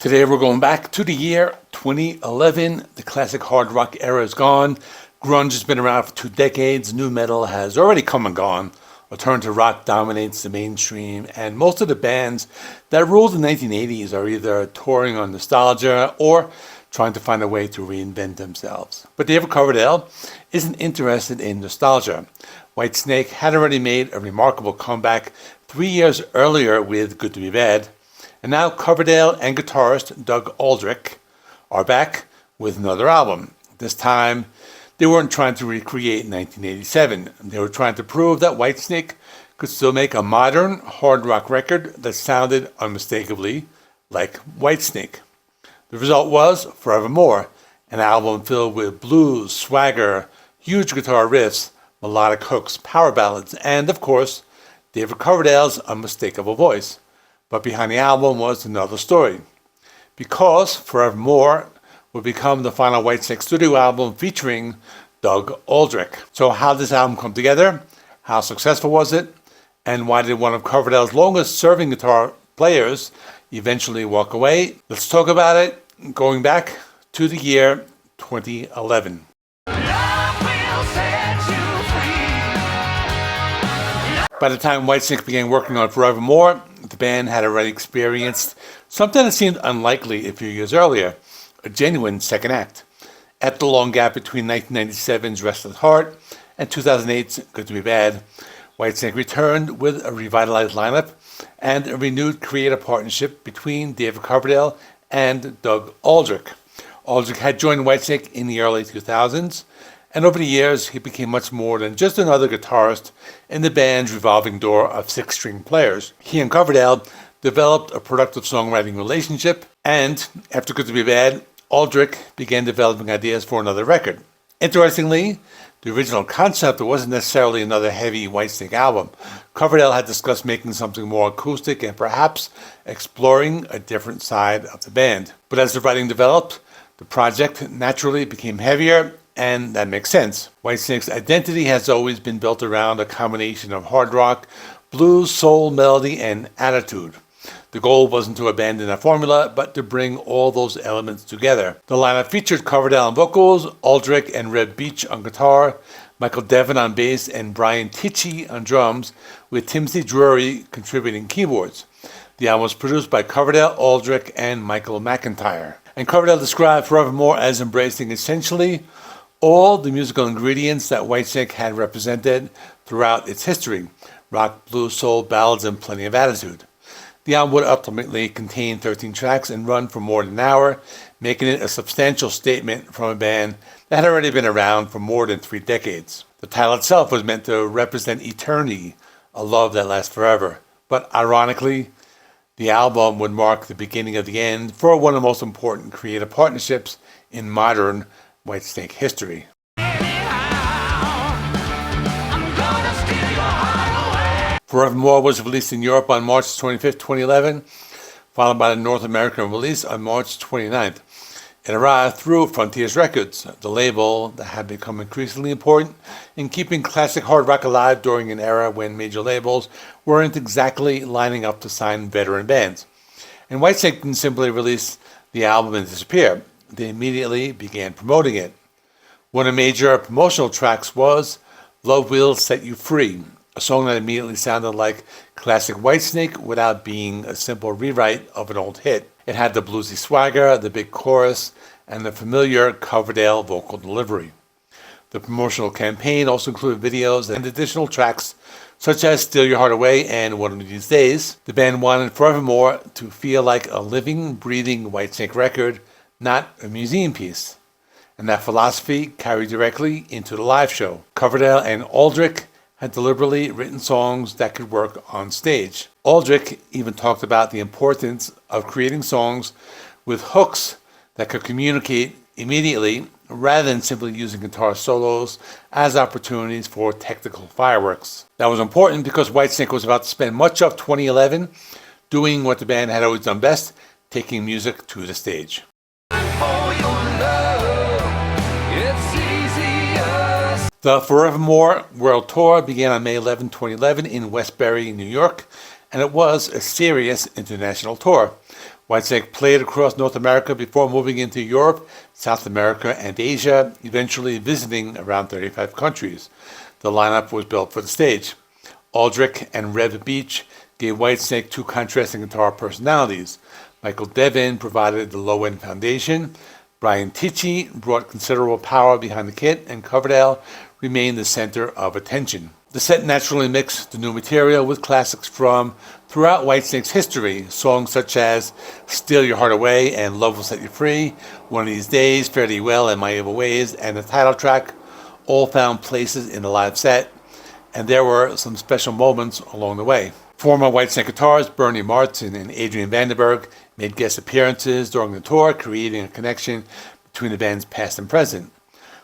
Today we're going back to the year 2011. The classic hard rock era is gone. Grunge has been around for 2 decades. Nu metal has already come and gone. Alternative rock dominates the mainstream, and most of the bands that ruled the 1980s are either touring on nostalgia or trying to find a way to reinvent themselves. But David Coverdale isn't interested in nostalgia. Whitesnake had already made a remarkable comeback 3 years earlier with Good to Be Bad, and now Coverdale and guitarist Doug Aldrich are back with another album. This time, they weren't trying to recreate 1987. They were trying to prove that Whitesnake could still make a modern hard rock record that sounded unmistakably like Whitesnake. The result was Forevermore, an album filled with blues, swagger, huge guitar riffs, melodic hooks, power ballads, and of course, David Coverdale's unmistakable voice. But behind the album was another story. Because Forevermore would become the final Whitesnake studio album featuring Doug Aldrich. So how did this album come together? How successful was it? And why did one of Coverdale's longest serving guitar players eventually walk away? Let's talk about it going back to the year 2011. By the time Whitesnake began working on Forevermore, the band had already experienced something that seemed unlikely a few years earlier, a genuine second act. At the long gap between 1997's Restless Heart and 2008's Good to Be Bad, Whitesnake returned with a revitalized lineup and a renewed creative partnership between David Coverdale and Doug Aldrich. Aldrich had joined Whitesnake in the early 2000s, and over the years he became much more than just another guitarist in the band's revolving door of 6-string players. He and Coverdale developed a productive songwriting relationship, and after Good to Be Bad, Aldrich began developing ideas for another record. Interestingly, the original concept wasn't necessarily another heavy Whitesnake album. Coverdale had discussed making something more acoustic and perhaps exploring a different side of the band. But as the writing developed, the project naturally became heavier, and that makes sense. Whitesnake's identity has always been built around a combination of hard rock, blues, soul, melody, and attitude. The goal wasn't to abandon a formula, but to bring all those elements together. The lineup featured Coverdale on vocals, Aldrich and Reb Beach on guitar, Michael Devon on bass, and Brian Tichy on drums, with Timothy Drury contributing keyboards. The album was produced by Coverdale, Aldrich, and Michael McIntyre. And Coverdale described Forevermore as embracing essentially all the musical ingredients that Whitesnake had represented throughout its history: rock, blues, soul, ballads, and plenty of attitude. The album would ultimately contain 13 tracks and run for more than an hour, making it a substantial statement from a band that had already been around for more than 3 decades. The title itself was meant to represent eternity, a love that lasts forever. But ironically, the album would mark the beginning of the end for one of the most important creative partnerships in modern Whitesnake history. Forevermore was released in Europe on March 25, 2011, followed by the North American release on March 29th. It arrived through Frontiers Records, the label that had become increasingly important in keeping classic hard rock alive during an era when major labels weren't exactly lining up to sign veteran bands. And Whitesnake didn't simply release the album and disappear. They immediately began promoting it. One of the major promotional tracks was Love Will Set You Free, a song that immediately sounded like classic Whitesnake without being a simple rewrite of an old hit. It had the bluesy swagger, the big chorus, and the familiar Coverdale vocal delivery. The promotional campaign also included videos and additional tracks such as Steal Your Heart Away and One of These Days. The band wanted Forevermore to feel like a living, breathing Whitesnake record, not a museum piece. And that philosophy carried directly into the live show. Coverdale and Aldrich had deliberately written songs that could work on stage. Aldrich even talked about the importance of creating songs with hooks that could communicate immediately rather than simply using guitar solos as opportunities for technical fireworks. That was important because Whitesnake was about to spend much of 2011 doing what the band had always done best, taking music to the stage. The Forevermore World Tour began on May 11, 2011 in Westbury, New York, and it was a serious international tour. Whitesnake played across North America before moving into Europe, South America, and Asia, eventually visiting around 35 countries. The lineup was built for the stage. Aldrich and Rev Beach gave Whitesnake two contrasting guitar personalities. Michael Devin provided the low-end foundation. Brian Tichy brought considerable power behind the kit, and Coverdale remained the center of attention. The set naturally mixed the new material with classics from throughout Whitesnake's history. Songs such as Steal Your Heart Away and Love Will Set You Free, One of These Days, Fare Thee Well, and My Evil Ways, and the title track all found places in the live set, and there were some special moments along the way. Former Whitesnake guitarists Bernie Martin and Adrian Vandenberg made guest appearances during the tour, creating a connection between the band's past and present.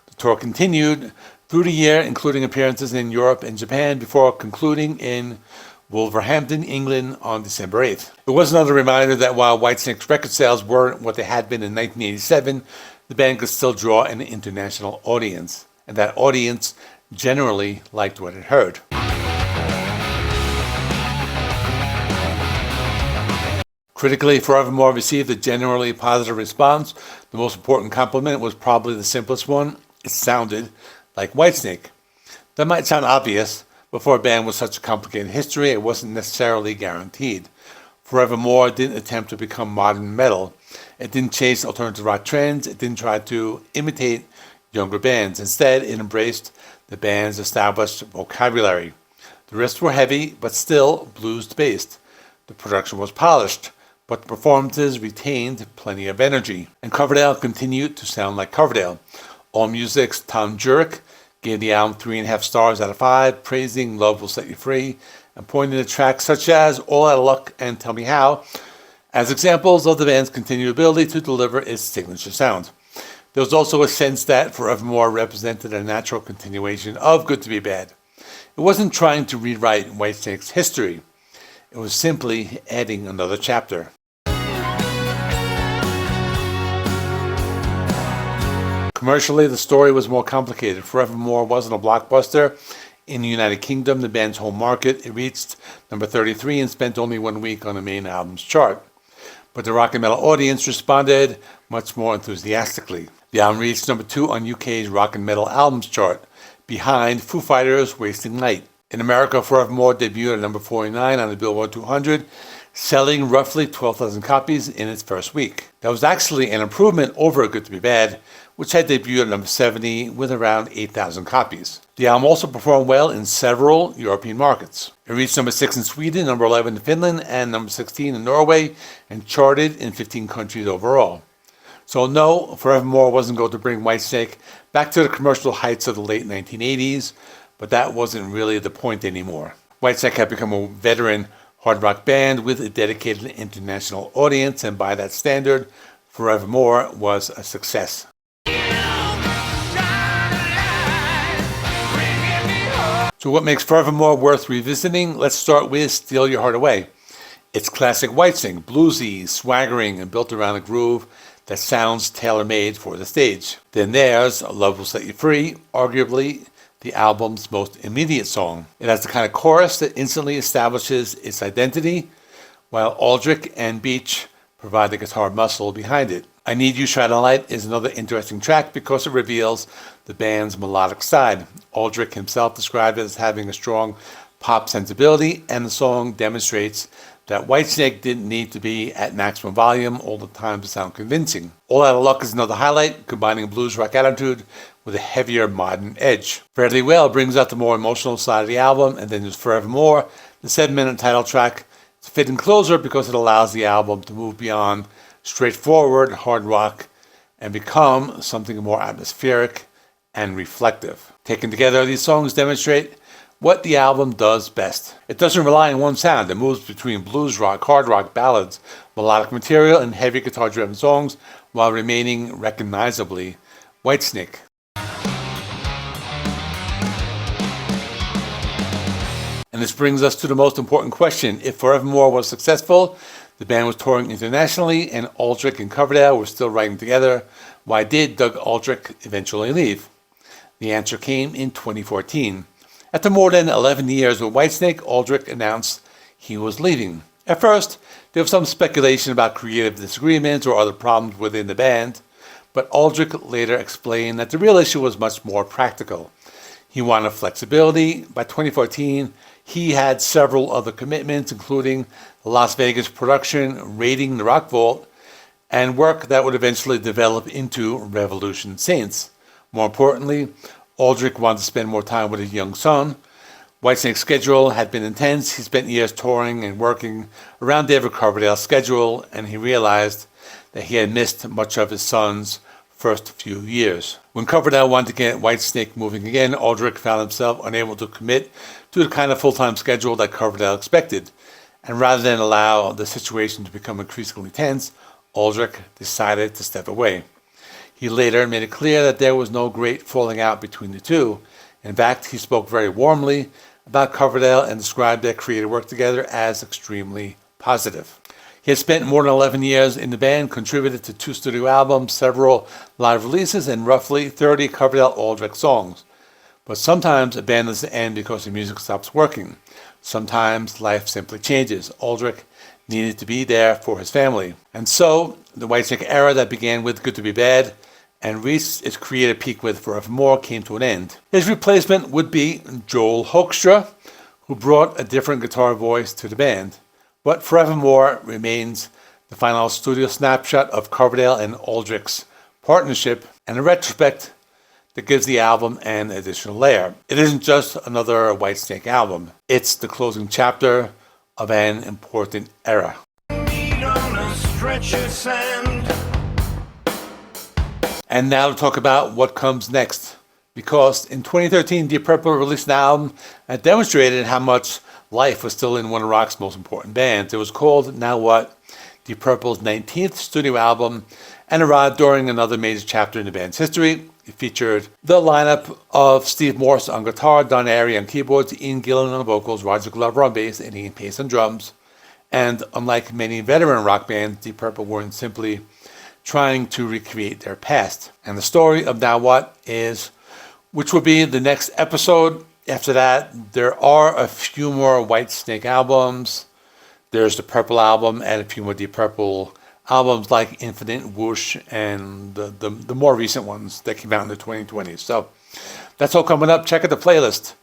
The tour continued through the year, including appearances in Europe and Japan, before concluding in Wolverhampton, England on December 8th. It was another reminder that while Whitesnake's record sales weren't what they had been in 1987, the band could still draw an international audience, and that audience generally liked what it heard. Critically, Forevermore received a generally positive response. The most important compliment was probably the simplest one. It sounded like Whitesnake. That might sound obvious, but for a band with such a complicated history, it wasn't necessarily guaranteed. Forevermore didn't attempt to become modern metal. It didn't chase alternative rock trends. It didn't try to imitate younger bands. Instead, it embraced the band's established vocabulary. The riffs were heavy, but still blues-based. The production was polished, but the performances retained plenty of energy. And Coverdale continued to sound like Coverdale. AllMusic's Tom Jurek gave the album 3.5 stars out of 5, praising Love Will Set You Free, and pointing to tracks such as All Out of Luck and Tell Me How as examples of the band's continued ability to deliver its signature sound. There was also a sense that Forevermore represented a natural continuation of Good to Be Bad. It wasn't trying to rewrite Whitesnake's history. It was simply adding another chapter. Commercially, the story was more complicated. Forevermore wasn't a blockbuster. In the United Kingdom, the band's home market, it reached number 33 and spent only 1 week on the main album's chart. But the rock and metal audience responded much more enthusiastically. The album reached number 2 on UK's rock and metal albums chart, behind Foo Fighters' Wasting Light. In America, Forevermore debuted at number 49 on the Billboard 200, selling roughly 12,000 copies in its first week. That was actually an improvement over Good to Be Bad, which had debuted at number 70 with around 8,000 copies. The album also performed well in several European markets. It reached number 6 in Sweden, number 11 in Finland, and number 16 in Norway, and charted in 15 countries overall. So no, Forevermore wasn't going to bring Whitesnake back to the commercial heights of the late 1980s, but that wasn't really the point anymore. Whitesnake had become a veteran hard rock band with a dedicated international audience, and by that standard, Forevermore was a success. So what makes Forevermore worth revisiting? Let's start with Steal Your Heart Away. It's classic Whitesnake, bluesy, swaggering, and built around a groove that sounds tailor-made for the stage. Then there's Love Will Set You Free, arguably the album's most immediate song. It has the kind of chorus that instantly establishes its identity, while Aldrich and Beach provide the guitar muscle behind it. I Need You Shine a Light is another interesting track because it reveals the band's melodic side. Aldrich himself described it as having a strong pop sensibility, and the song demonstrates that Whitesnake didn't need to be at maximum volume all the time to sound convincing. All Out of Luck is another highlight, combining blues rock attitude with a heavier modern edge. Fare Thee Well brings out the more emotional side of the album, and then there's Forevermore, the 7-minute title track. It's a fitting closer because it allows the album to move beyond straightforward hard rock and become something more atmospheric and reflective. Taken together, these songs demonstrate what the album does best. It doesn't rely on one sound. It moves between blues rock, hard rock, ballads, melodic material, and heavy guitar-driven songs while remaining recognizably Whitesnake. And this brings us to the most important question. If Forevermore was successful, the band was touring internationally, and Aldrich and Coverdale were still writing together, why did Doug Aldrich eventually leave? The answer came in 2014. After more than 11 years with Whitesnake, Aldrich announced he was leaving. At first, There was some speculation about creative disagreements or other problems within the band, but Aldrich later explained that the real issue was much more practical. He wanted flexibility. By 2014, he had several other commitments, including the Las Vegas production, raiding the Rock Vault, and work that would eventually develop into Revolution Saints. More importantly, Aldrich wanted to spend more time with his young son. Whitesnake's schedule had been intense. He spent years touring and working around David Coverdale's schedule, and he realized that he had missed much of his son's first few years. When Coverdale wanted to get Whitesnake moving again, Aldrich found himself unable to commit to the kind of full-time schedule that Coverdale expected. And rather than allow the situation to become increasingly tense, Aldrich decided to step away. He later made it clear that there was no great falling out between the two. In fact, he spoke very warmly about Coverdale and described their creative work together as extremely positive. He had spent more than 11 years in the band, contributed to 2 studio albums, several live releases, and roughly 30 Coverdale-Aldrich songs. But sometimes a band doesn't end because the music stops working. Sometimes life simply changes. Aldrich needed to be there for his family. And so, the Whitesnake era that began with Good to Be Bad and reached its creative peak with Forevermore came to an end. His replacement would be Joel Hoekstra, who brought a different guitar voice to the band. But Forevermore remains the final studio snapshot of Coverdale and Aldrich's partnership, and a retrospect that gives the album an additional layer. It isn't just another Whitesnake album. It's the closing chapter of an important era. And now to talk about what comes next. Because in 2013, Deep Purple released an album that demonstrated how much life was still in one of rock's most important bands. It was called Now What?, Deep Purple's 19th studio album, and arrived during another major chapter in the band's history. It featured the lineup of Steve Morse on guitar, Don Airey on keyboards, Ian Gillan on vocals, Roger Glover on bass, and Ian Pace on drums. And unlike many veteran rock bands, Deep Purple weren't simply trying to recreate their past. And the story of Now What is, which will be the next episode. After that, there are a few more Whitesnake albums. There's the Purple album and a few more Deep Purple albums like Infinite, Whoosh, and the more recent ones that came out in the 2020s. So that's all coming up. Check out the playlist.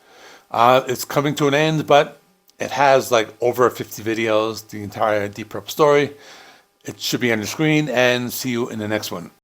It's coming to an end, but it has like over 50 videos, the entire Deep Purple story. It should be on the screen, and see you in the next one.